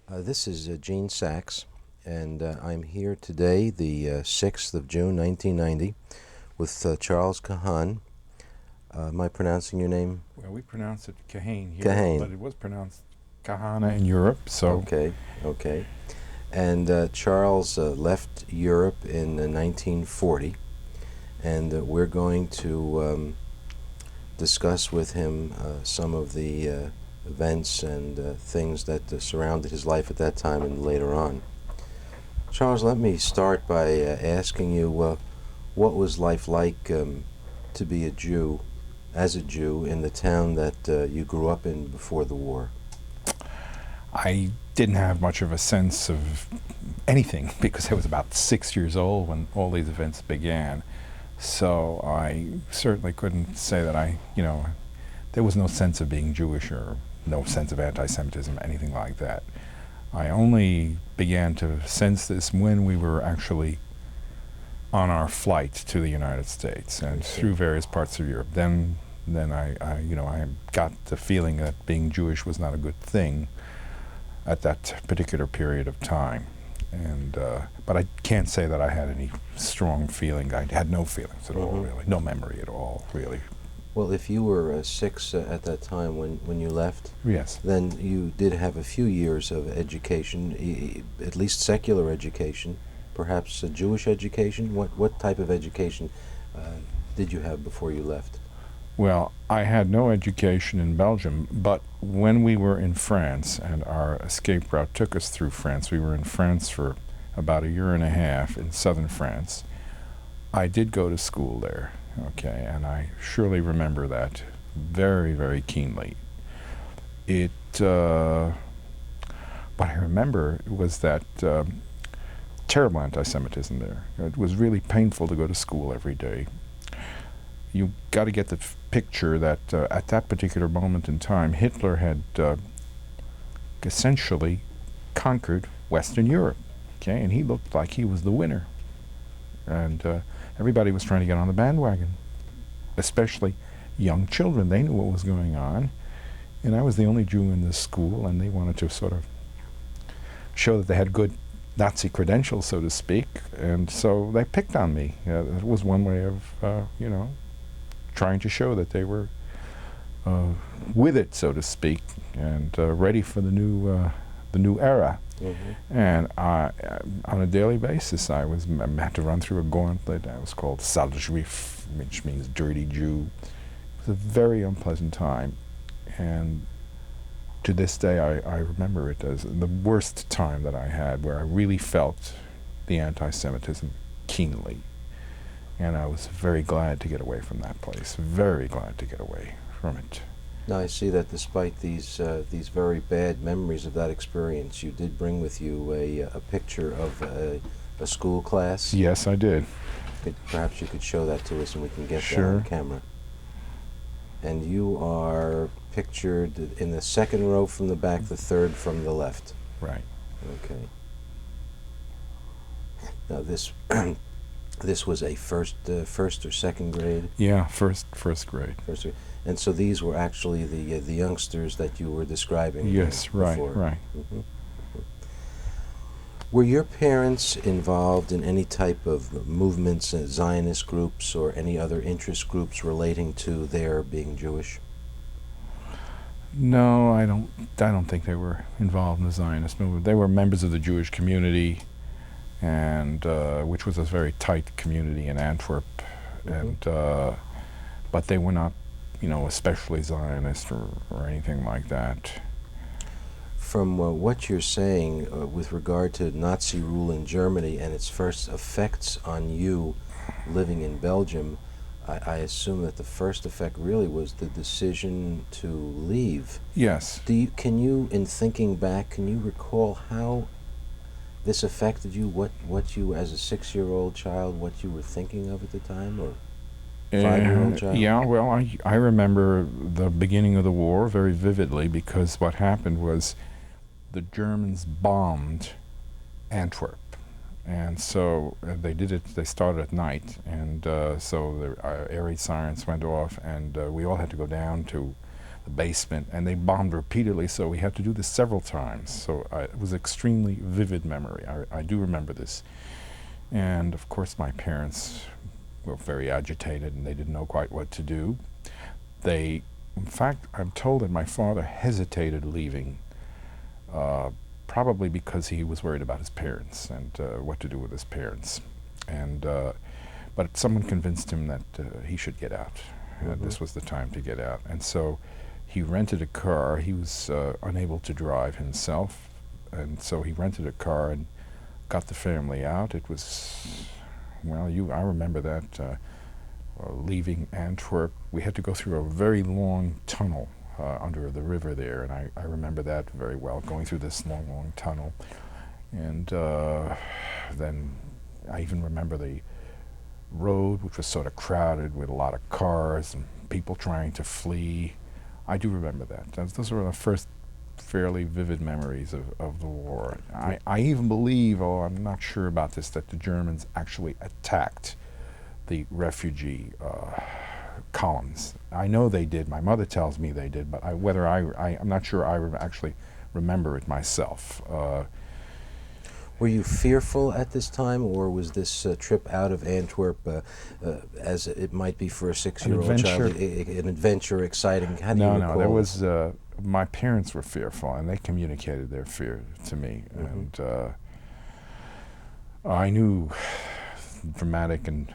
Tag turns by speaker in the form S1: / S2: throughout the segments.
S1: This is Gene Sachs, and I'm here today, the 6th of June, 1990, with Charles Kahan. Am I pronouncing your name?
S2: Well, we pronounce it Kahan here,
S1: Kahan.
S2: but it was pronounced Kahana in Europe, so...
S1: Okay. And Charles left Europe in 1940, and we're going to discuss with him some of the events and things that surrounded his life at that time and later on. Charles, let me start by asking you what was life like to be a Jew, as a Jew, in the town that you grew up in before the war?
S2: I didn't have much of a sense of anything because I was about 6 years old when all these events began. So I certainly couldn't say that there was no sense of being Jewish or no sense of anti-Semitism, anything like that. I only began to sense this when we were actually on our flight to the United States and through various parts of Europe. Then I got the feeling that being Jewish was not a good thing at that particular period of time. But I can't say that I had any strong feeling. I had no feelings at all, really. No memory at all, really.
S1: Well, if you were 6 at that time when you left,
S2: yes,
S1: then you did have a few years of education, at least secular education, perhaps a Jewish education. What type of education did you have before you left?
S2: Well, I had no education in Belgium, but when we were in France and our escape route took us through France, we were in France for about a year and a half in southern France. I did go to school there, okay, and I surely remember that very, very keenly. What I remember was that terrible anti-Semitism there. It was really painful to go to school every day. You got to get the picture that at that particular moment in time, Hitler had essentially conquered Western Europe, okay, and he looked like he was the winner. And everybody was trying to get on the bandwagon, especially young children. They knew what was going on, and I was the only Jew in this school, and they wanted to sort of show that they had good Nazi credentials, so to speak, and so they picked on me. It was one way of, trying to show that they were with it, so to speak, and ready for the new era. And on a daily basis, I had to run through a gauntlet that was called Sal Juif, which means dirty Jew. It was a very unpleasant time, and to this day I remember it as the worst time that I had, where I really felt the anti-Semitism keenly. And I was very glad to get away from that place, very glad to get away from it.
S1: Now I see that despite these very bad memories of that experience, you did bring with you a picture of a school class.
S2: Yes, I did.
S1: Perhaps you could show that to us and we can get that
S2: Sure.
S1: on camera. And you are pictured in the second row from the back, the third from the left.
S2: Right.
S1: Okay. Now this this was a first or second grade?
S2: Yeah, first grade.
S1: First grade. And so these were actually the youngsters that you were describing.
S2: Yes, right.
S1: Mm-hmm. Were your parents involved in any type of movements, Zionist groups, or any other interest groups relating to their being Jewish?
S2: No, I don't think they were involved in the Zionist movement. They were members of the Jewish community, and which was a very tight community in Antwerp, and but they were not, especially Zionist or anything like that.
S1: From what you're saying with regard to Nazi rule in Germany and its first effects on you living in Belgium, I assume that the first effect really was the decision to leave.
S2: Yes.
S1: Can you, in thinking back, can you recall how this affected you? What you, as a 6-year-old child, what you were thinking of at the time, or 5-year-old child?
S2: Yeah. Well, I remember the beginning of the war very vividly, because what happened was the Germans bombed Antwerp. And so they did it. They started at night, and so the air raid sirens went off, and we all had to go down to the basement, and they bombed repeatedly, so we had to do this several times. So it was extremely vivid memory. I do remember this. And of course my parents were very agitated, and they didn't know quite what to do. In fact, I'm told that my father hesitated leaving, probably because he was worried about his parents and what to do with his parents. But someone convinced him that he should get out. This was the time to get out. And so he rented a car. He was unable to drive himself, and so he rented a car and got the family out. It was, well, I remember that, leaving Antwerp. We had to go through a very long tunnel under the river there, and I remember that very well, going through this long tunnel. And then I even remember the road, which was sort of crowded with a lot of cars and people trying to flee. I do remember that. Those were the first fairly vivid memories of the war. I even believe, I'm not sure about this, that the Germans actually attacked the refugee columns. I know they did. My mother tells me they did, but I'm not sure I actually remember it myself.
S1: Were you fearful at this time, or was this trip out of Antwerp, as it might be for a 6-year-old child, an adventure, exciting? How do you recall?
S2: No, there was, my parents were fearful, and they communicated their fear to me. And I knew dramatic and,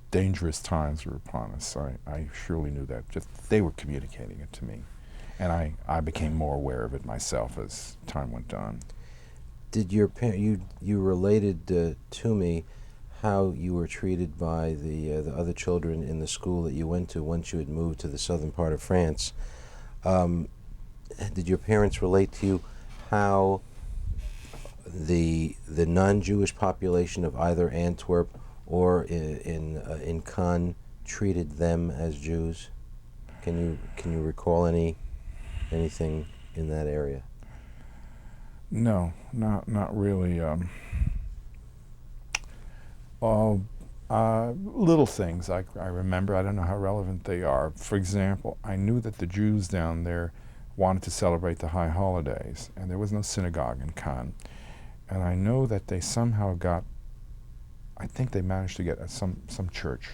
S2: dangerous times were upon us. I surely knew that. Just they were communicating it to me. And I became more aware of it myself as time went on.
S1: Did your you related to me how you were treated by the other children in the school that you went to once you had moved to the southern part of France? Did your parents relate to you how the non-Jewish population of either Antwerp or in Kahan treated them as Jews? Can you recall anything in that area?
S2: No, not really. Little things I remember. I don't know how relevant they are. For example, I knew that the Jews down there wanted to celebrate the high holidays, and there was no synagogue in Kahan. And I know that they somehow I think they managed to get some church.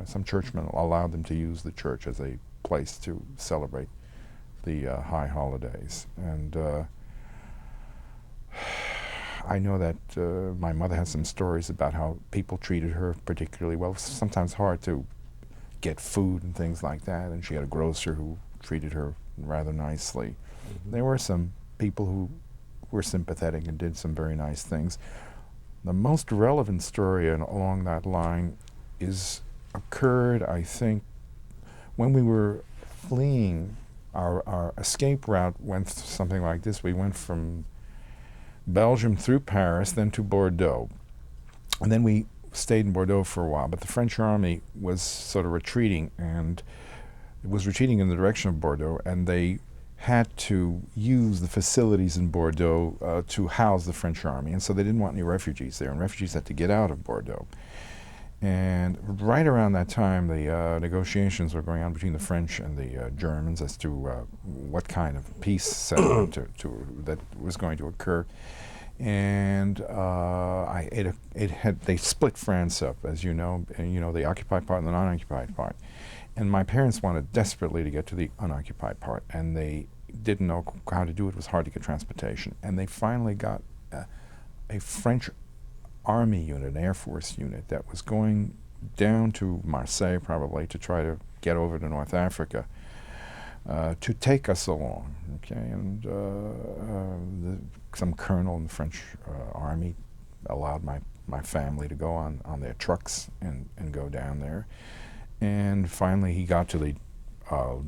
S2: Some churchmen allowed them to use the church as a place to celebrate the high holidays. And I know that my mother has some stories about how people treated her particularly well. It was sometimes hard to get food and things like that, and she had a grocer who treated her rather nicely. There were some people who were sympathetic and did some very nice things. The most relevant story along that line occurred, I think, when we were fleeing. Our escape route went something like this. We went from Belgium through Paris, then to Bordeaux. And then we stayed in Bordeaux for a while, but the French army was sort of retreating, and it was retreating in the direction of Bordeaux, and they had to use the facilities in Bordeaux to house the French army, and so they didn't want any refugees there, and refugees had to get out of Bordeaux. And right around that time, the negotiations were going on between the French and the Germans as to what kind of peace settlement that was going to occur. And they split France up, as you know, the occupied part and the non-occupied part. And my parents wanted desperately to get to the unoccupied part, and they didn't know how to do it. It was hard to get transportation. And they finally got a French Army unit, an Air Force unit, that was going down to Marseille probably to try to get over to North Africa to take us along. Okay, and some colonel in the French Army allowed my family to go on their trucks and go down there. And finally he got to the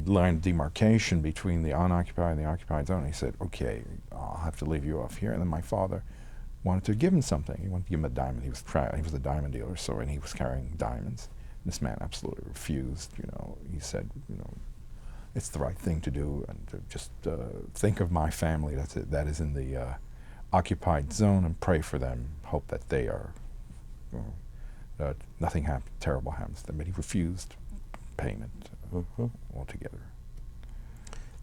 S2: line of demarcation between the unoccupied and the occupied zone. He said, okay, I'll have to leave you off here. And then my father wanted to give him something. He wanted to give him a diamond. He was a diamond dealer, and he was carrying diamonds. This man absolutely refused. He said, it's the right thing to do, and to just think of my family that is in the occupied zone, and pray for them. Hope that they are nothing terrible happens to them. But he refused payment altogether.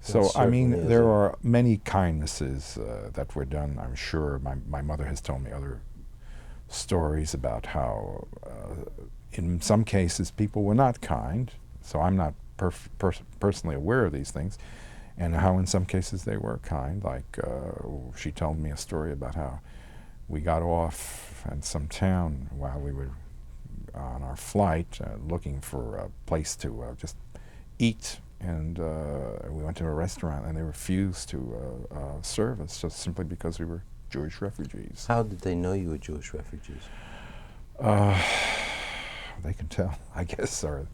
S2: So, I
S1: certainly
S2: mean,
S1: is
S2: there
S1: a-
S2: are many kindnesses that were done. I'm sure my mother has told me other stories about how, in some cases, people were not kind. So I'm not personally aware of these things. And how in some cases they were kind. Like, she told me a story about how we got off in some town while we were on our flight looking for a place to just eat. And we went to a restaurant, and they refused to serve us just simply because we were Jewish refugees.
S1: How did they know you were Jewish refugees?
S2: They can tell, I guess. Or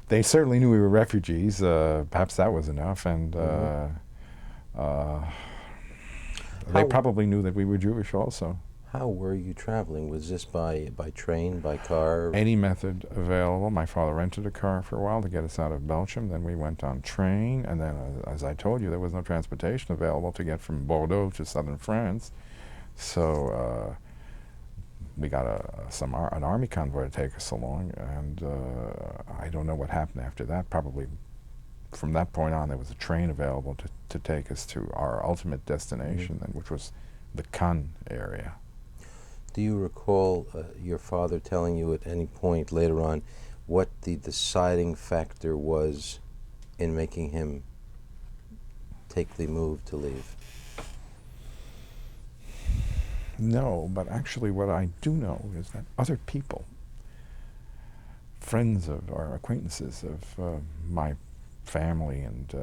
S2: they certainly knew we were refugees. Perhaps that was enough. And they
S1: How-
S2: probably knew that we were Jewish also.
S1: How were you traveling? Was this by train, by car?
S2: Any method available. My father rented a car for a while to get us out of Belgium. Then we went on train, and then, as I told you, there was no transportation available to get from Bordeaux to southern France. So we got an army convoy to take us along, and I don't know what happened after that. Probably from that point on, there was a train available to take us to our ultimate destination, then, which was the Kahan area.
S1: Do you recall your father telling you at any point later on what the deciding factor was in making him take the move to leave?
S2: No, but actually what I do know is that other people, friends of our acquaintances of my family and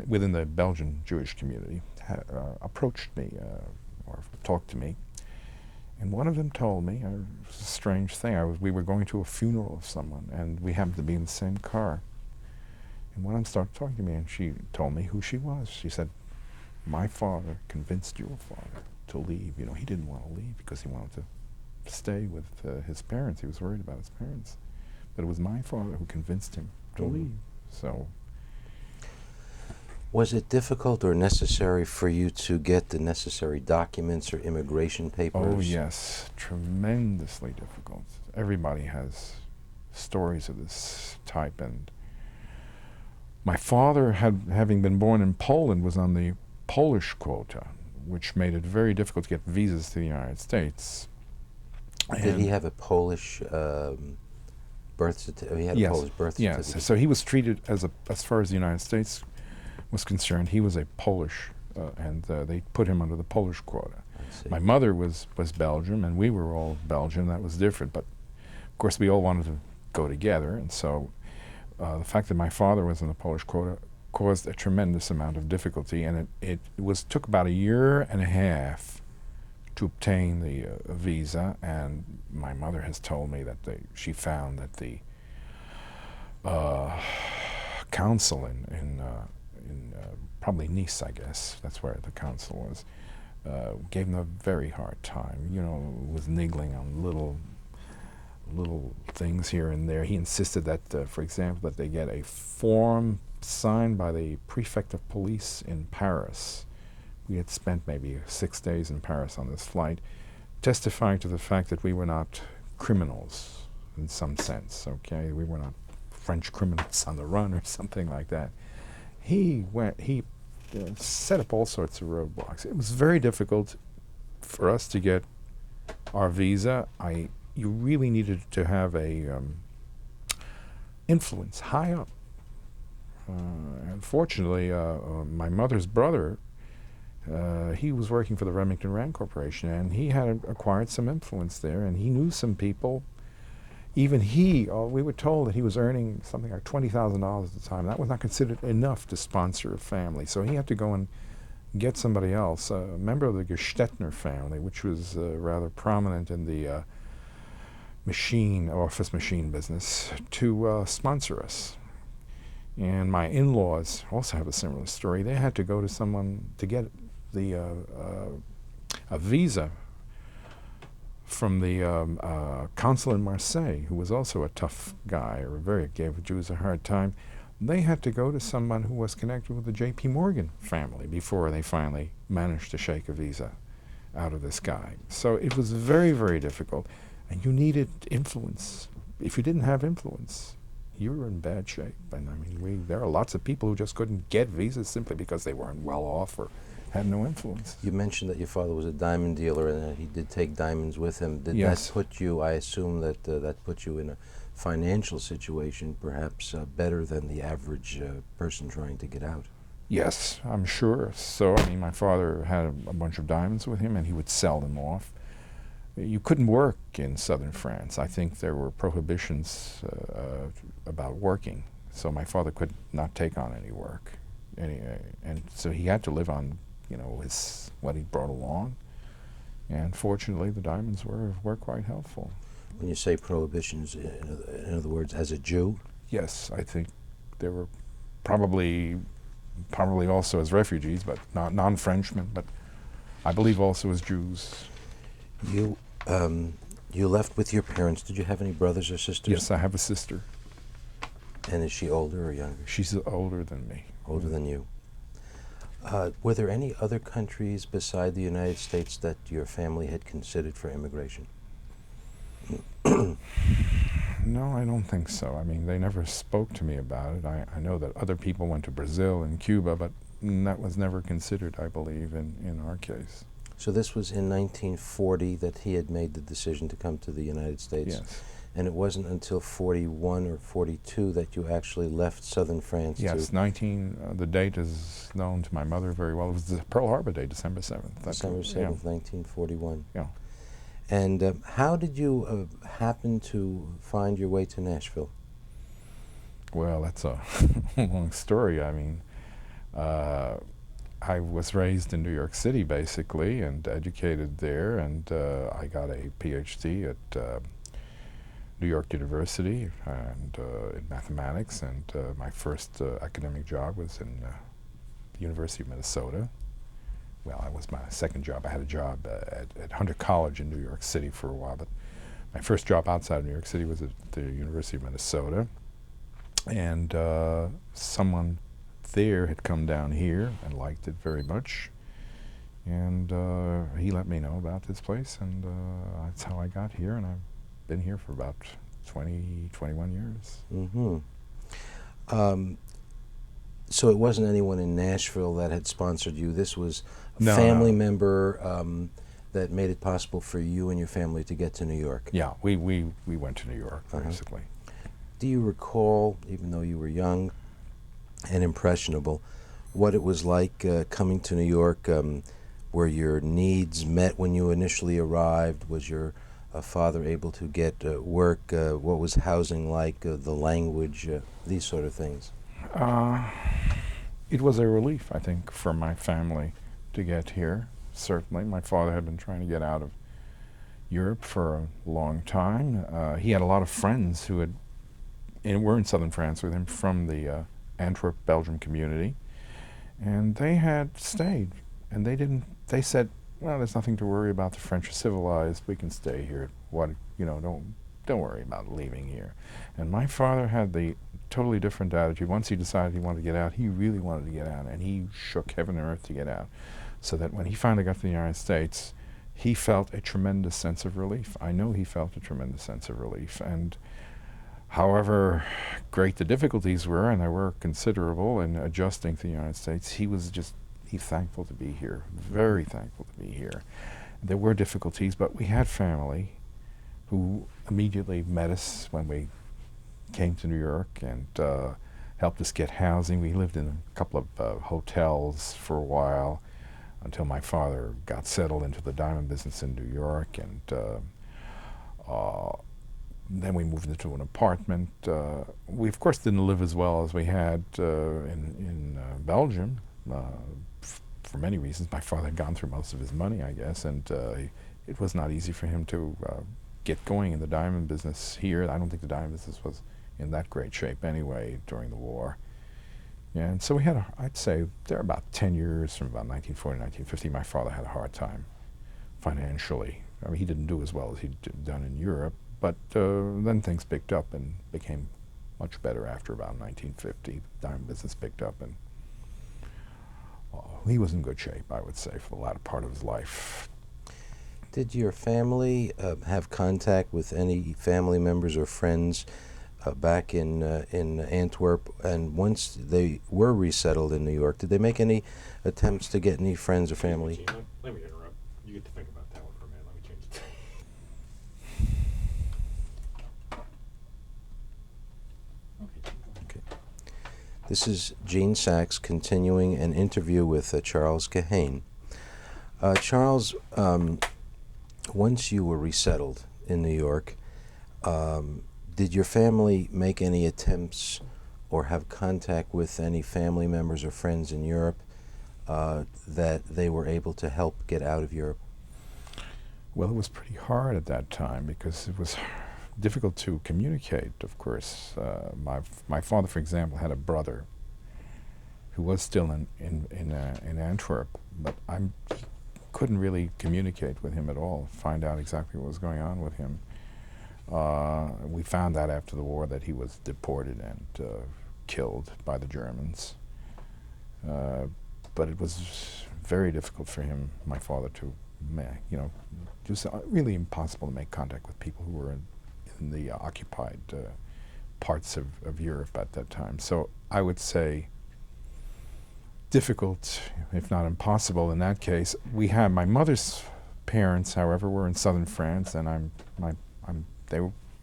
S2: within the Belgian Jewish community approached me or talked to me. And one of them told me, it was a strange thing, we were going to a funeral of someone, and we happened to be in the same car. And one of them started talking to me, and she told me who she was. She said, "My father convinced your father to leave. You know, he didn't want to leave because he wanted to stay with his parents. He was worried about his parents. But it was my father who convinced him to leave." So,
S1: was it difficult or necessary for you to get the necessary documents or immigration papers?
S2: oh yes, tremendously difficult. Everybody has stories of this type, and my father, having been born in Poland, was on the Polish quota, which made it very difficult to get visas to the United States.
S1: Did he have a Polish birth certificate? He had
S2: Yes,
S1: a Polish birth certificate.
S2: yes. So he was treated as far as the United States was concerned, he was a Polish, and they put him under the Polish quota.
S1: I see.
S2: My mother was Belgian, and we were all Belgian. That was different, but of course we all wanted to go together, and so the fact that my father was in the Polish quota caused a tremendous amount of difficulty, and it took about a year and a half to obtain the visa. And my mother has told me that she found that the council in probably Nice, I guess, that's where the council was, gave them a very hard time. You know, was niggling on little things here and there. He insisted that, for example, that they get a form signed by the prefect of police in Paris. We had spent maybe 6 days in Paris on this flight, testifying to the fact that we were not criminals in some sense, okay? We were not French criminals on the run or something like that. He set up all sorts of roadblocks. It was very difficult for us to get our visa. You really needed to have a influence high up. Unfortunately, my mother's brother, he was working for the Remington Rand Corporation, and he had acquired some influence there, and he knew some people. Even we were told that he was earning something like $20,000 at the time. That was not considered enough to sponsor a family, so he had to go and get somebody else, a member of the Gestetner family, which was rather prominent in the office machine business, to sponsor us. And my in-laws also have a similar story. They had to go to someone to get a visa from the consul in Marseille, who was also a tough guy, gave Jews a hard time. They had to go to someone who was connected with the J.P. Morgan family before they finally managed to shake a visa out of this guy. So it was very, very difficult, and you needed influence. If you didn't have influence, you were in bad shape. And I mean, there are lots of people who just couldn't get visas simply because they weren't well off or had no influence.
S1: You mentioned that your father was a diamond dealer and that he did take diamonds with him. Did
S2: Yes.
S1: that put you, I assume that that put you in a financial situation perhaps better than the average person trying to get out?
S2: Yes, I'm sure. So, I mean, my father had a bunch of diamonds with him, and he would sell them off. You couldn't work in southern France. I think there were prohibitions about working, so my father could not take on any work, and so he had to live on, what he brought along. And fortunately, the diamonds were quite helpful.
S1: When you say prohibitions, in other words, as a Jew?
S2: Yes, I think there were probably also as refugees, but not non-Frenchmen, but I believe also as Jews.
S1: You left with your parents. Did you have any brothers or sisters?
S2: Yes, I have a sister.
S1: And is she older or younger?
S2: She's older than me.
S1: Older than you. Were there any other countries beside the United States that your family had considered for immigration?
S2: No, I don't think so. I mean, they never spoke to me about it. I know that other people went to Brazil and Cuba, but that was never considered, I believe, in our case.
S1: So this was in 1940 that he had made the decision to come to the United States?
S2: Yes.
S1: And it wasn't until 41 or 42 that you actually left southern France?
S2: Yes, the date is known to my mother very well. It was the Pearl Harbor Day, December 7th.
S1: December 7th, 1941.
S2: Yeah.
S1: And how did you happen to find your way to Nashville?
S2: Well, that's a long story. I mean, I was raised in New York City, basically, and educated there, and I got a PhD at New York University and in mathematics, and my first academic job was in the University of Minnesota. Well, it was my second job. I had a job at Hunter College in New York City for a while, but my first job outside of New York City was at the University of Minnesota. And someone there had come down here and liked it very much. And he let me know about this place, and that's how I got here, and I've been here for about 21 years.
S1: Mm-hmm. So it wasn't anyone in Nashville that had sponsored you. This was a
S2: No,
S1: family
S2: no.
S1: member that made it possible for you and your family to get to New York.
S2: Yeah, we went to New York, basically.
S1: Do you recall, even though you were young and impressionable, what it was like coming to New York? Were your needs met when you initially arrived? Was your father able to get work? What was housing like? The language? These sort of things?
S2: It was a relief, I think, for my family to get here. Certainly, my father had been trying to get out of Europe for a long time. He had a lot of friends who were in southern France with him from the Antwerp, Belgium community, and they had stayed. And they said, well, there's nothing to worry about. The French are civilized. We can stay here. Don't worry about leaving here. And my father had the totally different attitude. Once he decided he wanted to get out, he really wanted to get out, and he shook heaven and earth to get out. So that when he finally got to the United States, he felt a tremendous sense of relief. I know he felt a tremendous sense of relief. And however great the difficulties were, and they were considerable in adjusting to the United States, he's thankful to be here, very thankful to be here. There were difficulties, but we had family who immediately met us when we came to New York and helped us get housing. We lived in a couple of hotels for a while until my father got settled into the diamond business in New York, and then we moved into an apartment. We, of course, didn't live as well as we had in Belgium, for many reasons. My father had gone through most of his money, I guess, and it was not easy for him to get going in the diamond business here. I don't think the diamond business was in that great shape anyway during the war. And so we had, I'd say, there are about 10 years from about 1940 to 1950, my father had a hard time financially. I mean, he didn't do as well as he'd done in Europe, but then things picked up and became much better after about 1950. The diamond business picked up, and he was in good shape, I would say, for the latter part of his life.
S1: Did your family have contact with any family members or friends back in Antwerp, and once they were resettled in New York, did they make any attempts to get any friends or family?
S3: Let me interrupt. You get to think about that one for a minute. Let me change it.
S1: Okay. This is Gene Sachs continuing an interview with Charles Kahan. Charles, once you were resettled in New York, did your family make any attempts or have contact with any family members or friends in Europe that they were able to help get out of Europe?
S2: Well, it was pretty hard at that time because it was difficult to communicate, of course. My father, for example, had a brother who was still in Antwerp, but I couldn't really communicate with him at all, find out exactly what was going on with him. We found out after the war that he was deported and killed by the Germans. But it was very difficult for him, my father, to, it was really impossible to make contact with people who were in the occupied parts of Europe at that time. So I would say difficult, if not impossible, in that case. We had my mother's parents, however, were in southern France, and my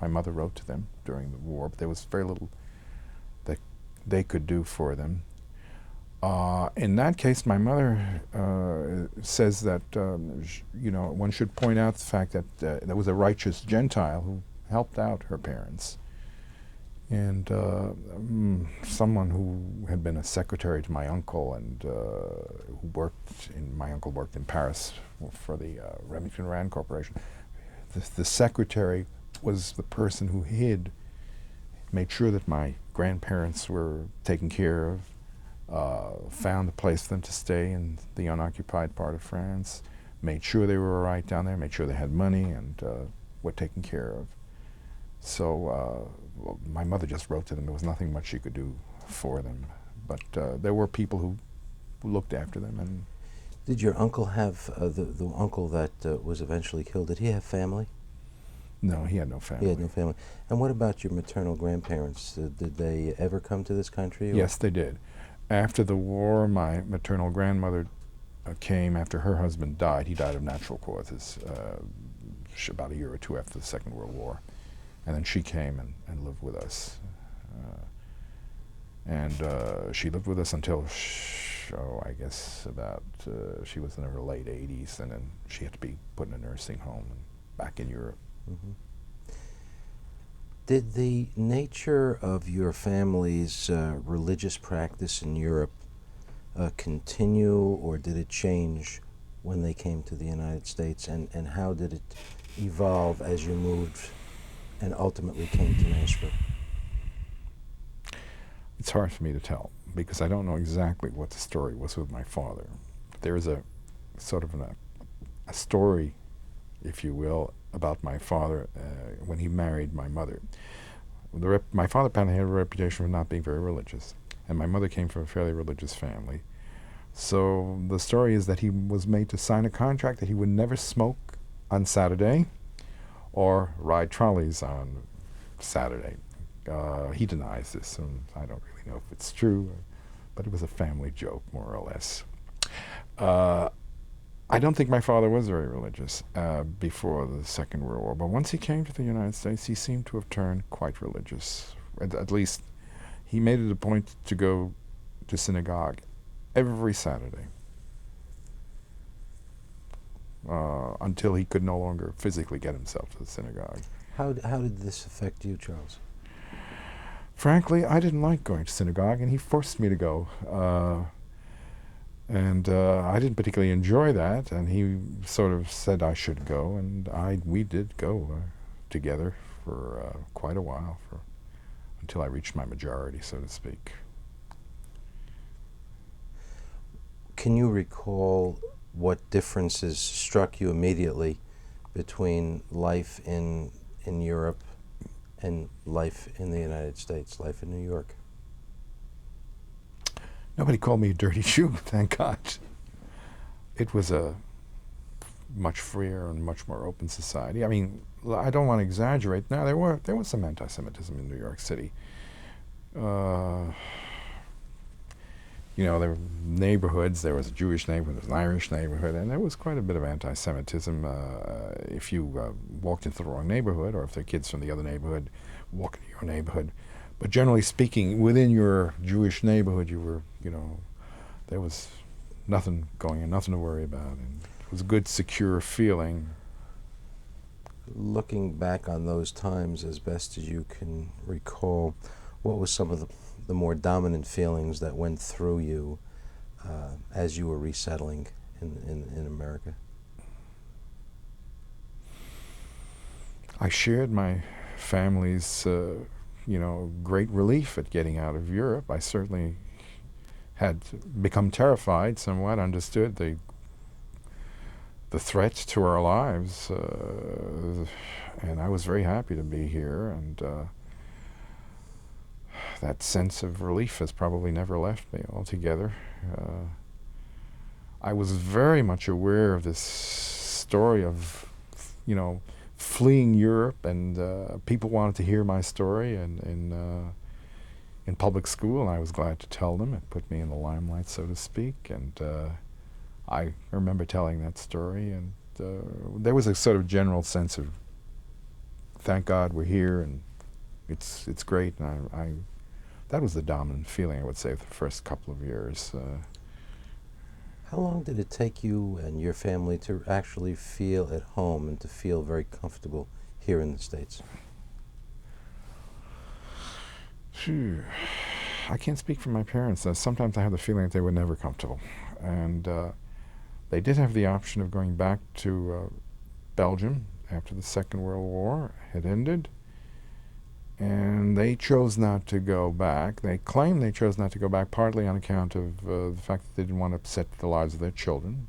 S2: mother wrote to them during the war, but there was very little that they could do for them. In that case, my mother says that one should point out the fact that there was a righteous Gentile who helped out her parents, and someone who had been a secretary to my uncle and my uncle worked in Paris for the Remington Rand Corporation. The secretary was the person who made sure that my grandparents were taken care of, found a place for them to stay in the unoccupied part of France, made sure they were all right down there, made sure they had money and were taken care of. So my mother just wrote to them. There was nothing much she could do for them, but there were people who looked after them. And
S1: did your uncle have, the uncle that was eventually killed, did he have family?
S2: No, he had no family.
S1: He had no family. And what about your maternal grandparents? Did they ever come to this country?
S2: Yes, they did. After the war, my maternal grandmother came after her husband died. He died of natural causes about a year or two after the Second World War. And then she came and lived with us. She lived with us until, I guess about, she was in her late 80s, and then she had to be put in a nursing home and back in Europe.
S1: Mm-hmm. Did the nature of your family's religious practice in Europe continue, or did it change when they came to the United States? And how did it evolve as you moved and ultimately came to Nashville?
S2: It's hard for me to tell because I don't know exactly what the story was with my father. There is a sort of a story, if you will, about my father when he married my mother. My father apparently had a reputation for not being very religious, and my mother came from a fairly religious family. So the story is that he was made to sign a contract that he would never smoke on Saturday or ride trolleys on Saturday. He denies this, and I don't really know if it's true, but it was a family joke, more or less. I don't think my father was very religious before the Second World War, but once he came to the United States, he seemed to have turned quite religious. At least he made it a point to go to synagogue every Saturday until he could no longer physically get himself to the synagogue.
S1: How did this affect you, Charles?
S2: Frankly, I didn't like going to synagogue, and he forced me to go. And I didn't particularly enjoy that, and he sort of said I should go, and we did go together for quite a while, until I reached my majority, so to speak.
S1: Can you recall what differences struck you immediately between life in Europe and life in the United States, life in New York?
S2: Nobody called me a dirty Jew, thank God. It was much freer and much more open society. I mean, I don't want to exaggerate. Now, there was some anti-Semitism in New York City. There were neighborhoods. There was a Jewish neighborhood, there was an Irish neighborhood, and there was quite a bit of anti-Semitism if you walked into the wrong neighborhood, or if the kids from the other neighborhood walked into your neighborhood. But generally speaking, within your Jewish neighborhood, you were, there was nothing going on, nothing to worry about, and it was a good, secure feeling.
S1: Looking back on those times as best as you can recall, what was some of the more dominant feelings that went through you as you were resettling in America?
S2: I shared my family's, great relief at getting out of Europe. I certainly had become terrified somewhat, understood the threat to our lives, and I was very happy to be here, and that sense of relief has probably never left me altogether. I was very much aware of this story of, fleeing Europe, and people wanted to hear my story, and in public school, and I was glad to tell them. It put me in the limelight, so to speak, and I remember telling that story, and there was a sort of general sense of, thank God we're here, and it's great, and I that was the dominant feeling, I would say, for the first couple of years.
S1: How long did it take you and your family to actually feel at home and to feel very comfortable here in the States?
S2: I can't speak for my parents. Sometimes I have the feeling that they were never comfortable. And they did have the option of going back to Belgium after the Second World War had ended. And they chose not to go back. They claimed they chose not to go back partly on account of the fact that they didn't want to upset the lives of their children.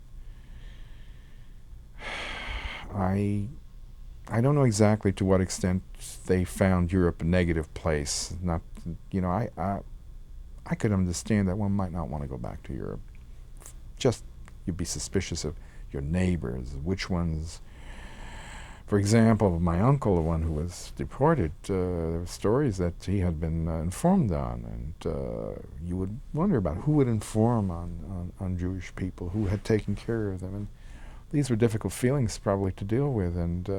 S2: I don't know exactly to what extent they found Europe a negative place. Not, I could understand that one might not want to go back to Europe. Just you'd be suspicious of your neighbors, which ones. For example, my uncle, the one who was deported, there were stories that he had been informed on, and you would wonder about who would inform on Jewish people, who had taken care of them. And these were difficult feelings probably to deal with, and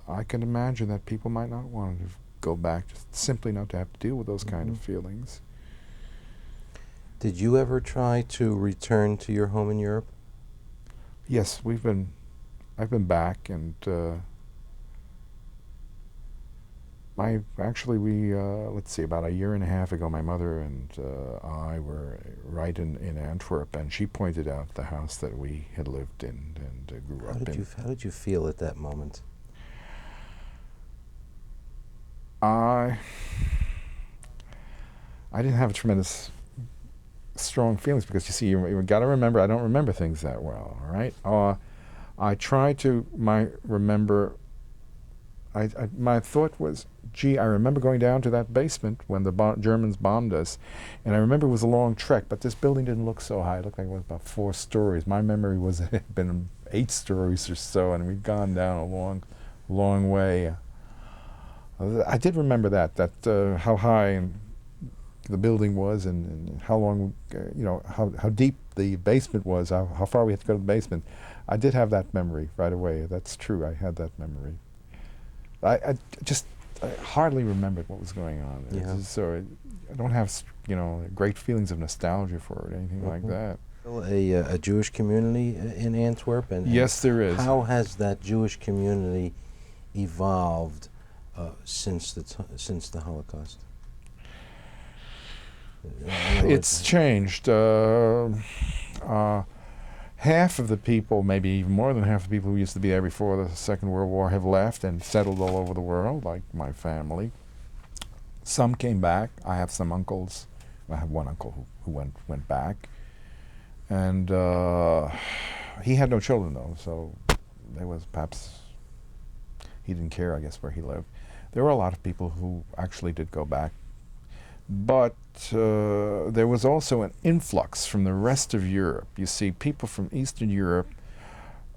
S2: I can imagine that people might not want to go back, just simply not to have to deal with those kind of feelings.
S1: Did you ever try to return to your home in Europe?
S2: Yes, I've been back, and let's see, about a year and a half ago, my mother and I were right in Antwerp, and she pointed out the house that we had lived in and grew up in.
S1: How did you feel at that moment?
S2: I didn't have tremendous strong feelings, because you see, you got to remember, I don't remember things that well, all right? I try to remember. My thought was, gee, I remember going down to that basement when the Germans bombed us, and I remember it was a long trek, but this building didn't look so high. It looked like it was about 4 stories. My memory was it had been 8 stories or so, and we'd gone down a long, long way. I did remember that how high the building was, and how long, how deep the basement was, how far we had to go to the basement. I did have that memory right away. That's true. I had that memory. I hardly remembered what was going on.
S1: Yeah.
S2: So I don't have, great feelings of nostalgia for it, anything like that.
S1: A Jewish community in Antwerp, and
S2: yes, there is.
S1: How has that Jewish community evolved since the Holocaust?
S2: It's changed. Half of the people, maybe even more than half of the people who used to be there before the Second World War, have left and settled all over the world, like my family. Some came back. I have some uncles. I have one uncle who went back. And he had no children, though, so there was perhaps, he didn't care, I guess, where he lived. There were a lot of people who actually did go back. But there was also an influx from the rest of Europe. You see, people from Eastern Europe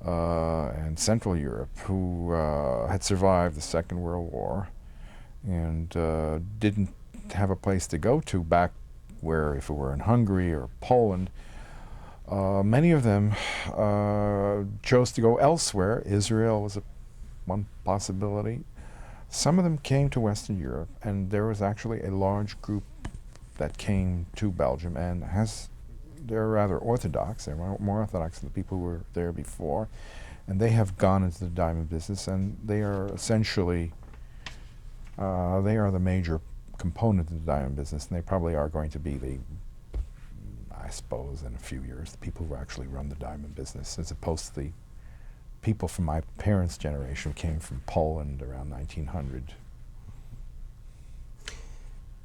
S2: and and Central Europe who had survived the Second World War and didn't have a place to go to back where, if it were in Hungary or Poland, many of them chose to go elsewhere. Israel was one possibility. Some of them came to Western Europe, and there was actually a large group that came to Belgium, and they're rather orthodox. They're more orthodox than the people who were there before, and they have gone into the diamond business, and they are essentially they are the major component of the diamond business, and they probably are going to be I suppose, in a few years, the people who actually run the diamond business, as opposed to the people from my parents' generation who came from Poland around 1900.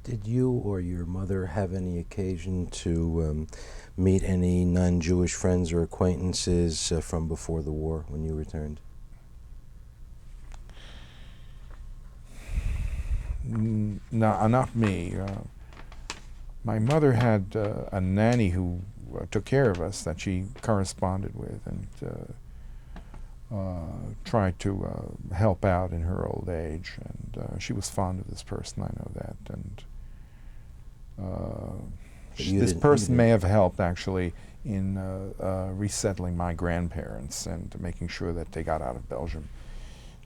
S1: Did you or your mother have any occasion to meet any non-Jewish friends or acquaintances from before the war when you returned?
S2: No, not me. My mother had a nanny who took care of us that she corresponded with and tried to help out in her old age. And she was fond of this person, I know that. And this person may have helped, actually, in resettling my grandparents and making sure that they got out of Belgium.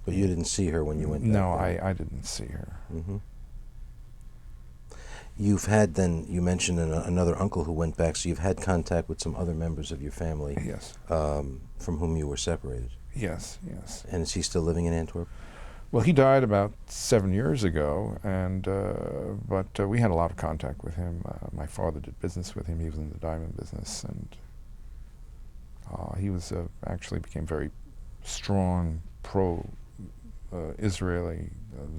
S1: But you didn't see her when you went back
S2: No,
S1: there?
S2: I didn't see her.
S1: Mm-hmm. You've had then, you mentioned another uncle who went back, so you've had contact with some other members of your family.
S2: Yes.
S1: From whom you were separated.
S2: Yes, yes.
S1: And is he still living in Antwerp?
S2: Well, he died about 7 years ago, and but we had a lot of contact with him. My father did business with him. He was in the diamond business, and he was actually became very strong pro-Israeli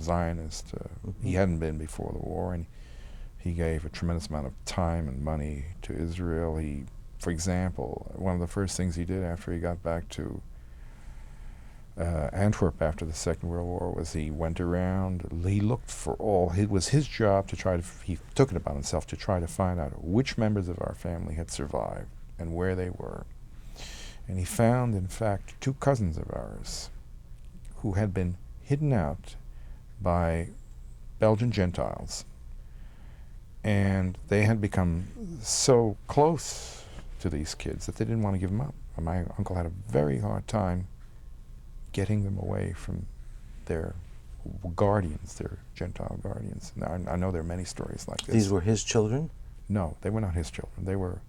S2: Zionist.
S1: Mm-hmm.
S2: He hadn't been before the war, and he gave a tremendous amount of time and money to Israel. He, for example, one of the first things he did after he got back to Antwerp after the Second World War was he went around, he looked for it was his job to try to, he took it upon himself to try to find out which members of our family had survived and where they were. And he found, in fact, 2 cousins of ours who had been hidden out by Belgian Gentiles. And they had become so close to these kids that they didn't want to give them up. And my uncle had a very hard time getting them away from their guardians, their Gentile guardians. Now, I know there are many stories like this.
S1: These were his children?
S2: No, they were not his children. They were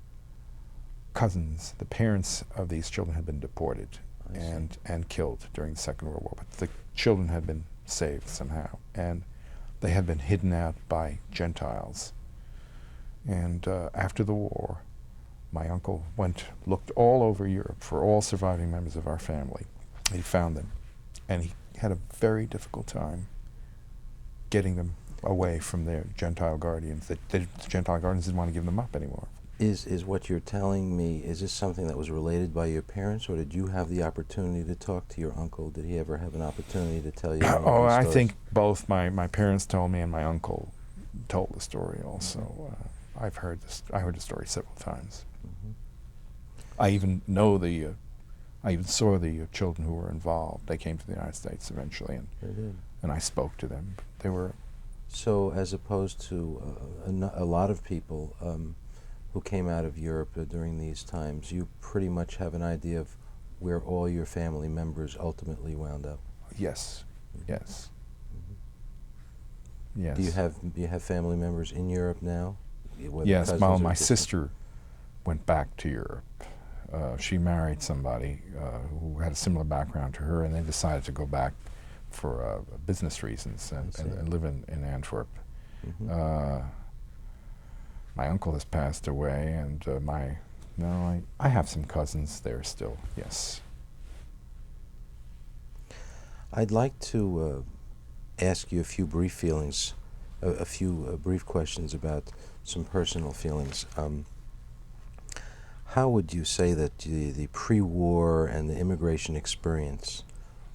S2: cousins. The parents of these children had been deported and killed during the Second World War, but the children had been saved somehow, and they had been hidden out by Gentiles. And after the war, my uncle looked all over Europe for all surviving members of our family. He found them, and he had a very difficult time getting them away from their Gentile guardians. The Gentile guardians didn't want to give them up anymore.
S1: Is what you're telling me, is this something that was related by your parents, or did you have the opportunity to talk to your uncle? Did he ever have an opportunity to tell you?
S2: Oh, I think both my parents told me and my uncle told the story also. Mm-hmm. I heard the story several times. Mm-hmm. I even saw the children who were involved. They came to the United States eventually, and I spoke to them. They were...
S1: So as opposed to a lot of people who came out of Europe during these times, you pretty much have an idea of where all your family members ultimately wound up?
S2: Yes, yes. Mm-hmm. Yes.
S1: Do you have family members in Europe now?
S2: Yes, my sister went back to Europe. She married somebody who had a similar background to her, and they decided to go back for business reasons and live in Antwerp. Mm-hmm. My uncle has passed away, and I have some cousins there still, yes.
S1: I'd like to ask you a few brief brief questions about some personal feelings. How would you say that the pre-war and the immigration experience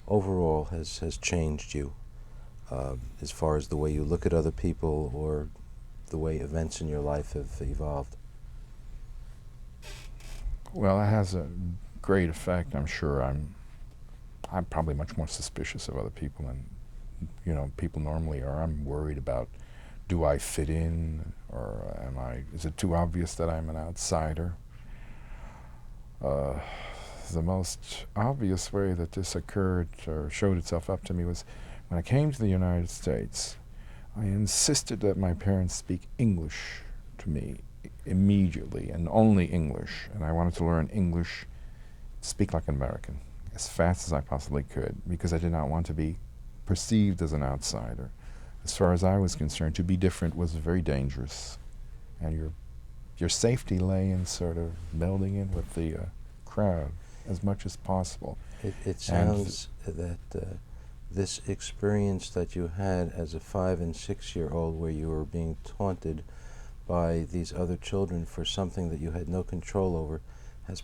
S1: overall has changed you as far as the way you look at other people or the way events in your life have evolved?
S2: Well, it has a great effect, I'm sure. I'm probably much more suspicious of other people than, people normally are. I'm worried about, do I fit in, or is it too obvious that I'm an outsider? The most obvious way that this occurred or showed itself up to me was when I came to the United States. I insisted that my parents speak English to me immediately, and only English. And I wanted to learn English, speak like an American, as fast as I possibly could, because I did not want to be perceived as an outsider. As far as I was concerned, to be different was very dangerous, and your safety lay in sort of melding in with the crowd as much as possible.
S1: It sounds that this experience that you had as a 5 and 6 year old, where you were being taunted by these other children for something that you had no control over, has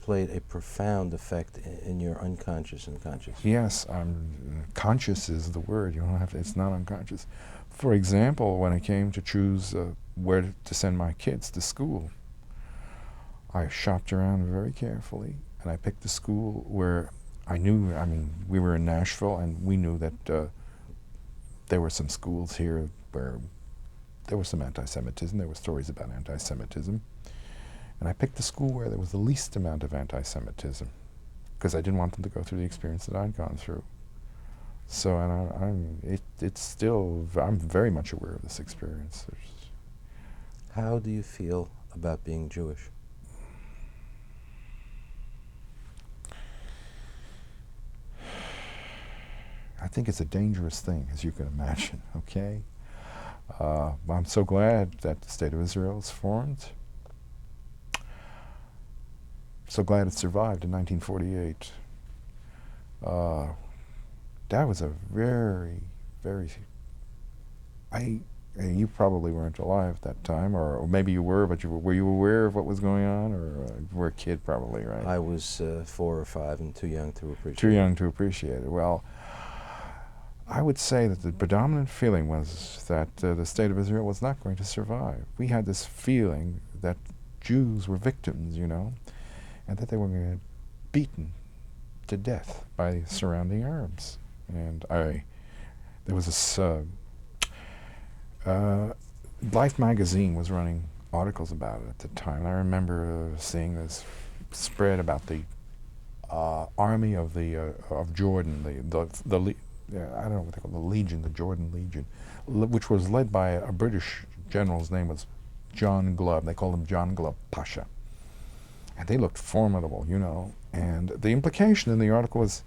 S1: played a profound effect in your unconscious and conscious.
S2: Yes, conscious is the word. You don't have to, it's not unconscious. For example, when I came to choose where to send my kids to school, I shopped around very carefully, and I picked a school where I knew, we were in Nashville, and we knew that there were some schools here where there was some anti-Semitism. There were stories about anti-Semitism. And I picked the school where there was the least amount of anti-Semitism, because I didn't want them to go through the experience that I'd gone through. So, and I'm very much aware of this experience.
S1: How do you feel about being Jewish?
S2: I think it's a dangerous thing, as you can imagine, okay? I'm so glad that the State of Israel is formed. So glad it survived in 1948. That was a very, very... you probably weren't alive at that time, or maybe you were, but were you aware of what was going on, or you were a kid probably, right?
S1: I was 4 or 5 and too young to appreciate it.
S2: Too young to appreciate it. Well, I would say that the predominant feeling was that the State of Israel was not going to survive. We had this feeling that Jews were victims, and that they were going to get beaten to death by surrounding Arabs. And there was this, Life magazine was running articles about it at the time. And I remember seeing this spread about the army of Jordan, I don't know what they call the Legion, the Jordan Legion, which was led by a British general's name was John Glove. They called him John Glove Pasha. And they looked formidable, And the implication in the article was,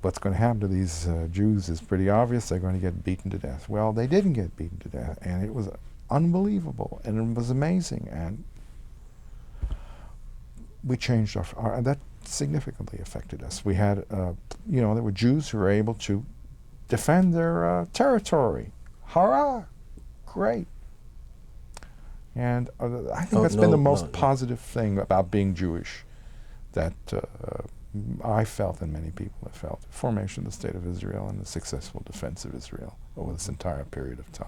S2: what's going to happen to these Jews is pretty obvious. They're going to get beaten to death. Well, they didn't get beaten to death, and it was unbelievable, and it was amazing. And we changed that significantly affected us. We had, there were Jews who were able to defend their territory. Hurrah! Great. And I think that's been the most positive thing about being Jewish that I felt and many people have felt. The formation of the State of Israel and the successful defense of Israel over this entire period of time.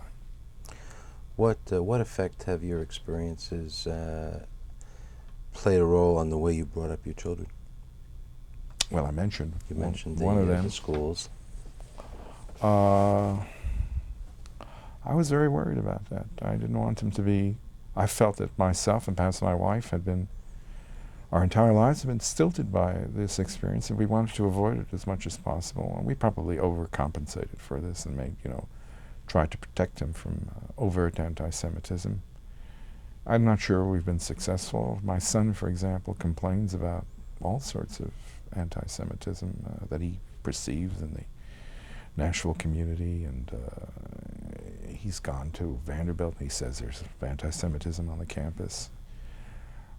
S1: What effect have your experiences played a role on the way you brought up your children?
S2: Well, I mentioned
S1: one of them. The schools.
S2: I was very worried about that. I didn't want them to be... I felt that myself and perhaps my wife our entire lives have been stilted by this experience, and we wanted to avoid it as much as possible. And we probably overcompensated for this and tried to protect them from overt anti-Semitism. I'm not sure we've been successful. My son, for example, complains about all sorts of anti-Semitism that he perceives in the Nashville community, and he's gone to Vanderbilt and he says there's anti-Semitism on the campus.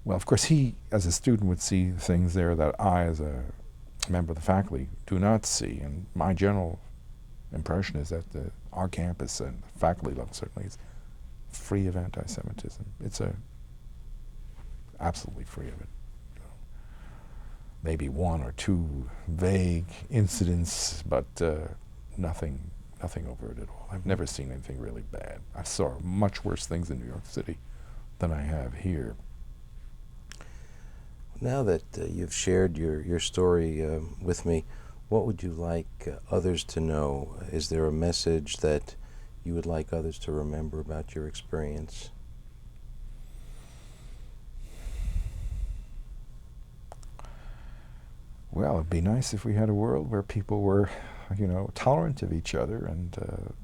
S2: Well, of course, he, as a student, would see things there that I, as a member of the faculty, do not see. And my general impression is that our campus and the faculty level certainly is free of anti-Semitism. It's absolutely free of it. Maybe 1 or 2 vague incidents, but nothing overt at all. I've never seen anything really bad. I saw much worse things in New York City than I have here.
S1: Now that you've shared your story with me, what would you like others to know? Is there a message that you would like others to remember about your experience?
S2: Well, it'd be nice if we had a world where people were, tolerant of each other, and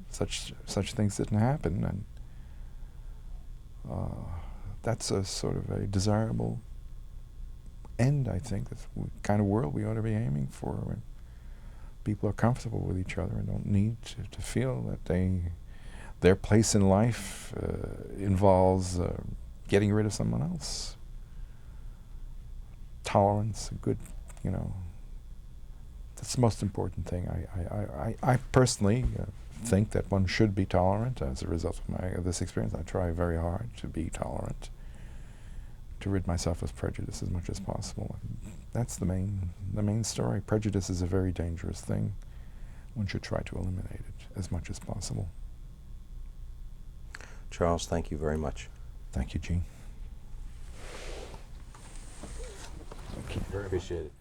S2: such things didn't happen. And that's a sort of a desirable end, I think. That's the kind of world we ought to be aiming for, when people are comfortable with each other and don't need to feel that their place in life involves getting rid of someone else. Tolerance, a good, that's the most important thing. I personally think that one should be tolerant as a result of this experience. I try very hard to be tolerant, to rid myself of prejudice as much as possible. That's the main story. Prejudice is a very dangerous thing. One should try to eliminate it as much as possible.
S1: Charles, thank you very much.
S2: Thank you, Gene.
S1: Very appreciate it.